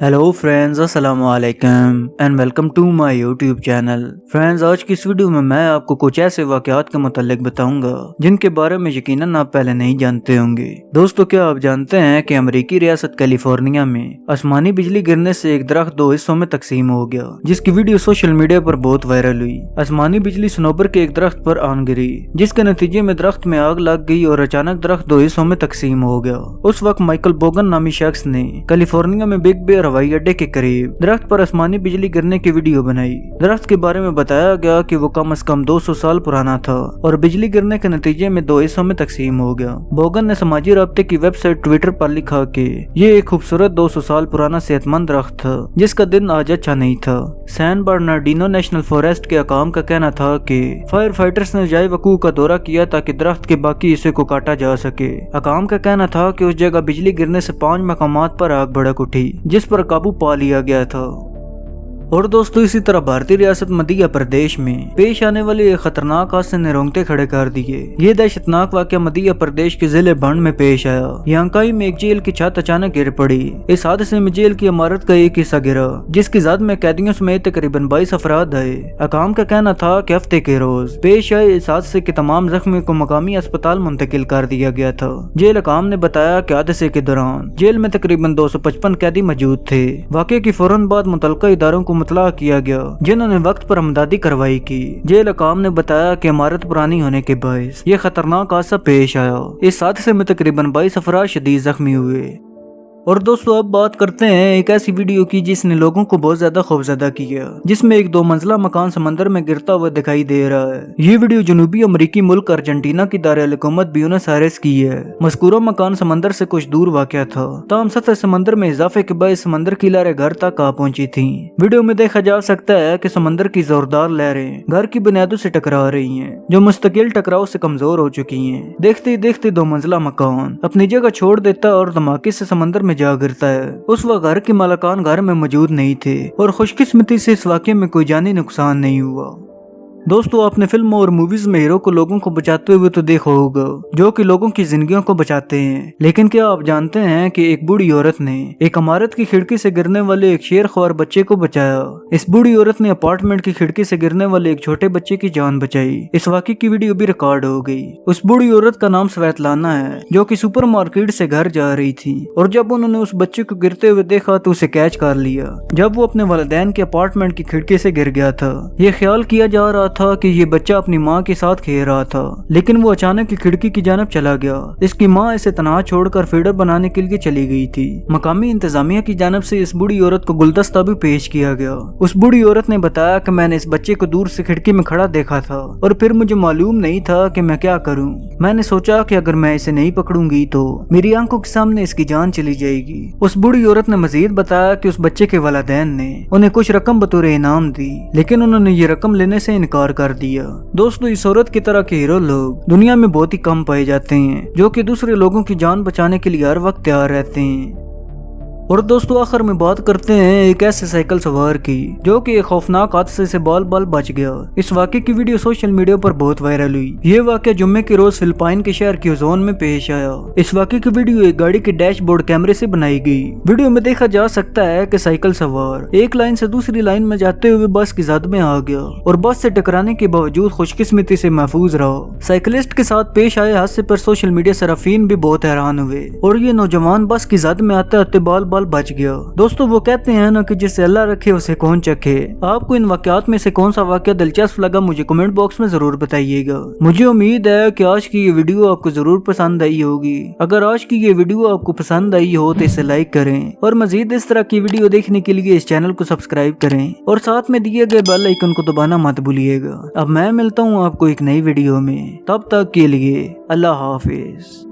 Hello friends, अस्सलाम वालेकुम and welcome to my YouTube channel. Friends, आज की इस वीडियो में मैं आपको कुछ ऐसे वाकयात के मुतालिक बताऊंगा जिनके बारे में यकीनन आप पहले नहीं जानते होंगे। दोस्तों, क्या आप जानते हैं कि अमेरिकी रियासत कैलिफोर्निया में आसमानी बिजली गिरने से एक दरख्त दो हिस्सों में तकसीम हो गया, जिसकी वीडियो सोशल मीडिया पर बहुत वायरल हुई। आसमानी बिजली सनोबर के एक दरख्त पर आन गिरी, जिसके नतीजे में दरख्त में आग लग गई और अचानक दरख्त दो हिस्सों में तकसीम हो गया। उस वक्त माइकल बोगन नामी शख्स ने कैलिफोर्निया में बिग बेयर हवाई अड्डे के करीब दरख्त पर आसमानी बिजली गिरने की वीडियो बनाई। दरख्त के बारे में बताया गया कि वो कम से कम 200 साल पुराना था और बिजली गिरने के नतीजे में दो हिस्सों में तकसीम हो गया। बोगन ने समाजी राब्ते की वेबसाइट ट्विटर पर लिखा कि ये एक खूबसूरत 200 साल पुराना सेहतमंद दरख्त था जिसका दिन आज अच्छा नहीं था। सैन बर्नार्डिनो नेशनल फॉरेस्ट के अकाम का कहना था कि फायर फाइटर्स ने जाए वकूअ का दौरा किया ताकि दरख्त के बाकी हिस्से को काटा जा सके। अकाम का कहना था कि उस जगह बिजली गिरने से 5 मकामात पर आग भड़क उठी, जिस पर काबू पा लिया गया था। और दोस्तों, इसी तरह भारतीय रियासत मध्य प्रदेश में पेश आने वाले एक खतरनाक हादसे ने रोंगटे खड़े कर दिए। ये दहशतनाक वाकया मध्य प्रदेश के जिले बंड में पेश आया। यांकाई में एक जेल की छत अचानक गिर पड़ी। इस हादसे में जेल की इमारत का एक हिस्सा गिरा, जिसकी जद में कैदियों समेत तकरीबन 22 अफराद आए। अकाम का कहना था कि हफ्ते के रोज पेश आए इस हादसे के तमाम जख्मियों को मकामी अस्पताल मुंतकिल कर दिया गया था। जेल अकाम ने बताया कि हादसे के दौरान जेल में तकरीबन 255 कैदी मौजूद थे। वाकये की फौरन बाद मुतल्लिका इदारों को मुतला किया गया, जिन्होंने वक्त पर हमदर्दी कार्रवाई की। जेल अकाम ने बताया कि इमारत पुरानी होने के बायस ये खतरनाक हादसा पेश आया। इस हादसे में तकरीबन 22 अफराद शदीद जख्मी हुए। और दोस्तों, अब बात करते हैं एक ऐसी वीडियो की जिसने लोगों को बहुत ज्यादा खौफजदा किया, जिसमें एक 2 मंजिला मकान समंदर में गिरता हुआ दिखाई दे रहा है। ये वीडियो जनूबी अमरीकी मुल्क अर्जेंटीना की दार-ए-हुकूमत ब्यूनस आयर्स की है। मज़कूरा मकान समंदर से कुछ दूर वाक़या था, ताहम सतह समंदर में इजाफे के बाद समंदर की लहरें घर तक आ पहुंची थी। वीडियो में देखा जा सकता है कि समंदर की जोरदार लहरें घर की बुनियादों से टकरा रही हैं, जो मुस्तकिल टकराव से कमजोर हो चुकी हैं। देखते ही देखते 2 मंजिला मकान अपनी जगह छोड़ देता और धमाके से समंदर में जा गिरता है। उस वक्त घर के मालिकान घर में मौजूद नहीं थे और खुशकिस्मती से इस वाकये में कोई जानी नुकसान नहीं हुआ। दोस्तों, आपने फिल्मों और मूवीज में हीरो को लोगों को बचाते हुए तो देखा होगा, जो कि लोगों की जिंदगियों को बचाते हैं। लेकिन क्या आप जानते हैं कि एक बूढ़ी औरत ने एक इमारत की खिड़की से गिरने वाले एक शेरख्वार बच्चे को बचाया। इस बूढ़ी औरत ने अपार्टमेंट की खिड़की से गिरने वाले एक छोटे बच्चे की जान बचाई। इस वाकये की वीडियो भी रिकॉर्ड हो गई। उस बूढ़ी औरत का नाम स्वेतलाना है, जो कि सुपरमार्केट से घर जा रही थी और जब उन्होंने उस बच्चे को गिरते हुए देखा तो उसे कैच कर लिया जब वो अपने वालिदैन के अपार्टमेंट की खिड़की से गिर गया था। ये ख्याल किया जा रहा था कि ये बच्चा अपनी माँ के साथ खेल रहा था, लेकिन वो अचानक की खिड़की की जानब चला गया। इसकी माँ इसे तनहा छोड़कर फीडर बनाने के लिए चली गई थी। मकामी इंतजामिया की जानब से इस बूढ़ी औरत को गुलदस्ता भी पेश किया गया। उस बूढ़ी औरत ने बताया कि मैंने इस बच्चे को दूर से खिड़की में खड़ा देखा था और फिर मुझे मालूम नहीं था कि मैं क्या करूं। मैंने सोचा कि अगर मैं इसे नहीं पकड़ूंगी तो मेरी आंखों के सामने इसकी जान चली जाएगी। उस बूढ़ी औरत ने मजीद बताया कि उस बच्चे के वालिदैन ने उन्हें कुछ रकम बतौर इनाम दी, लेकिन उन्होंने ये रकम लेने से इनकार कर दिया। दोस्तों, इस औरत की तरह के हीरो लोग दुनिया में बहुत ही कम पाए जाते हैं, जो कि दूसरे लोगों की जान बचाने के लिए हर वक्त तैयार रहते हैं। और दोस्तों, आखिर में बात करते हैं एक ऐसे साइकिल सवार की जो कि एक खौफनाक हादसे से बाल बाल बच गया। इस वाकये की वीडियो सोशल मीडिया पर बहुत वायरल हुई। ये वाकया जुम्मे के रोज फिलिपाइन के शहर क्यूजोन में पेश आया। इस वाकये की वीडियो एक गाड़ी के डैशबोर्ड कैमरे से बनाई गई। वीडियो में देखा जा सकता है कि साइकिल सवार एक लाइन से दूसरी लाइन में जाते हुए बस की जद में आ गया और बस से टकराने के बावजूद खुशकिस्मती से महफूज रहा। साइकिलिस्ट के साथ पेश आए हादसे पर सोशल मीडिया सराफीन भी बहुत हैरान हुए और ये नौजवान बस की जद में आते आते बाल बच गया। दोस्तों, वो कहते हैं ना कि जिसे अल्लाह रखे उसे कौन चखे। आपको इन वाकयात में से कौन सा वाकया दिलचस्प लगा, मुझे कमेंट बॉक्स में जरूर बताइएगा। मुझे उम्मीद है कि आज की ये वीडियो आपको जरूर पसंद आई होगी। अगर आज की ये वीडियो आपको पसंद आई हो तो इसे लाइक करें और मजीद इस तरह की वीडियो देखने के लिए इस चैनल को सब्सक्राइब करें और साथ में दिए गए बेल आइकन को दबाना मत भूलिएगा। अब मैं मिलता हूँ आपको एक नई वीडियो में, तब तक के लिए अल्लाह हाफिज।